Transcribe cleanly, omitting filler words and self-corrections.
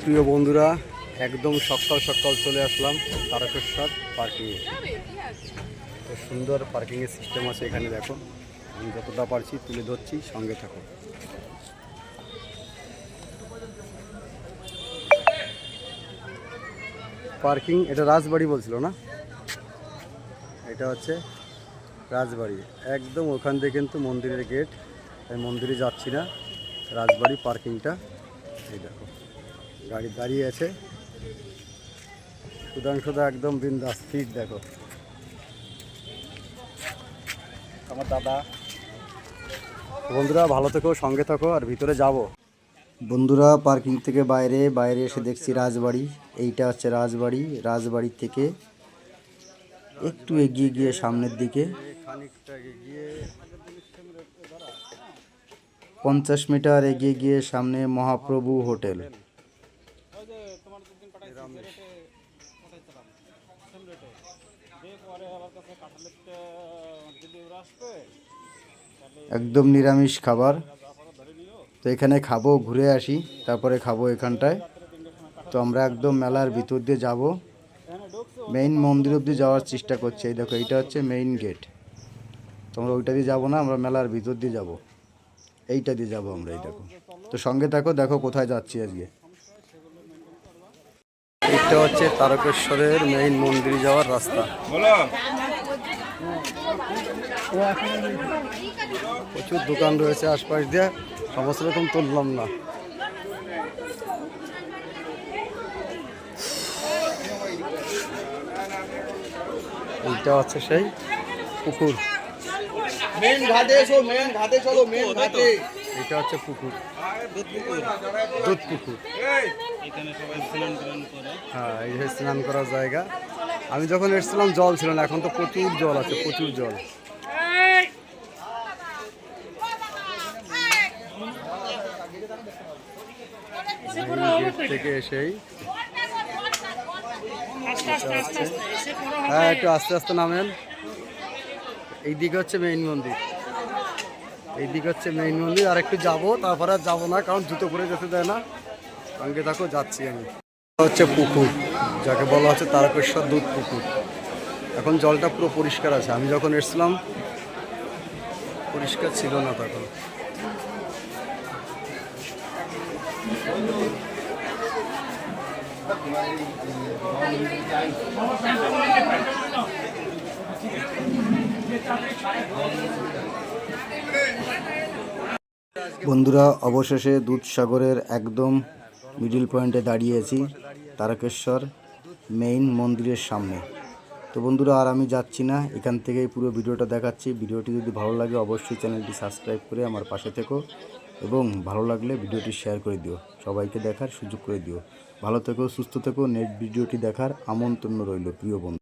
প্রিয় বন্ধুরা, একদম সকাল সকাল চলে আসলাম তারকেশ্বর পার্কিংয়ে। তো সুন্দর পার্কিংয়ের সিস্টেম আছে এখানে, দেখো। আমি যতটা পারছি তুলে ধরছি, সঙ্গে থাকো। পার্কিং, এটা রাজবাড়ি বলছিল না? এটা হচ্ছে রাজবাড়ি। একদম ওখান থেকে কিন্তু মন্দিরের গেট। তাই মন্দিরে যাচ্ছি না, রাজবাড়ি পার্কিংটা। এই দেখো, গাড়ি দাঁড়িয়ে আছে সুধাংশুদা, একদম বিন্দাস ফিট। দেখো আমার দাদা। বন্ধুরা ভালো থেকো, সঙ্গে থাকো, আর ভিতরে যাব। বন্ধুরা পার্কিং থেকে বাইরে এসে দেখছি রাজবাড়ি। এইটা হচ্ছে রাজবাড়ি। রাজবাড়ি থেকে একটু এগিয়ে গিয়ে সামনের দিকে 50 মিটার এগিয়ে গিয়ে সামনে মহাপ্রভু হোটেল। একদম নিরামিষ খাবার। তো এখানে খাবো, ঘুরে আসি, তারপরে খাবো এখানটায়। তো আমরা একদম মেলার ভিতর দিয়ে যাব, মেইন মন্দির অবধি যাওয়ার চেষ্টা করছি। এই দেখো, এইটা হচ্ছে মেইন গেট। তোমরা ওইটা দিয়ে যাবো না, আমরা মেলার ভিতর দিয়ে যাব, এইটা দিয়ে যাবো আমরা। এই দেখো, তো সঙ্গে থাকো, দেখো কোথায় যাচ্ছি আজকে। এইটা হচ্ছে তারকেশ্বরের মেইন মন্দিরে যাওয়ার রাস্তা। প্রচুর দোকান রয়েছে আশপাশ দিয়ে, সমস্ত রকম তুললাম না। এইটা হচ্ছে সেই পুকুর। মেন ঘাটে এসো, মেন ঘাটে চলো, মেন ঘাটে। এটা হচ্ছে পুকুর, দুধ পুকুর। হ্যাঁ, এই স্নান করার জায়গা। আমি যখন এসেছিলাম জল ছিল না, এখন তো প্রচুর জল আছে, প্রচুর জল। গেট থেকে এসেই, হ্যাঁ একটু আস্তে আস্তে নামেন। এইদিকে হচ্ছে মেইন মন্দির, এইদিকে হচ্ছে মেইন মন্দির। আর একটু যাবো, তারপরে আর যাবো না, কারণ জুতো পরে যেতে দেয় না। সঙ্গে থাকো, যাচ্ছি আমি। হচ্ছে পুকুর, যাকে বলা হচ্ছে তারকেশ্বর দুধ পুকুর। এখন জলটা পুরো পরিষ্কার আছে, আমি যখন এসেছিলাম পরিষ্কার ছিল না তখন। বন্ধুরা অবশেষে দুধসাগরের একদম মিডিল পয়েন্টে দাঁড়িয়েছি, তারকেশ্বর মেইন মন্দিরের সামনে। তো বন্ধুরা আর আমি যাচ্ছি না, এখান থেকেই পুরো ভিডিওটা দেখাচ্ছি। ভিডিওটি যদি ভালো লাগে অবশ্যই চ্যানেলটি সাবস্ক্রাইব করে আমার পাশে থেকো, এবং ভালো লাগলে ভিডিওটি শেয়ার করে দিও, সবাইকে দেখার সুযোগ করে দিও। ভালো থেকো, সুস্থ থেকো। নেক্সট ভিডিওটি দেখার আমন্ত্রণ রইল প্রিয় বন্ধু।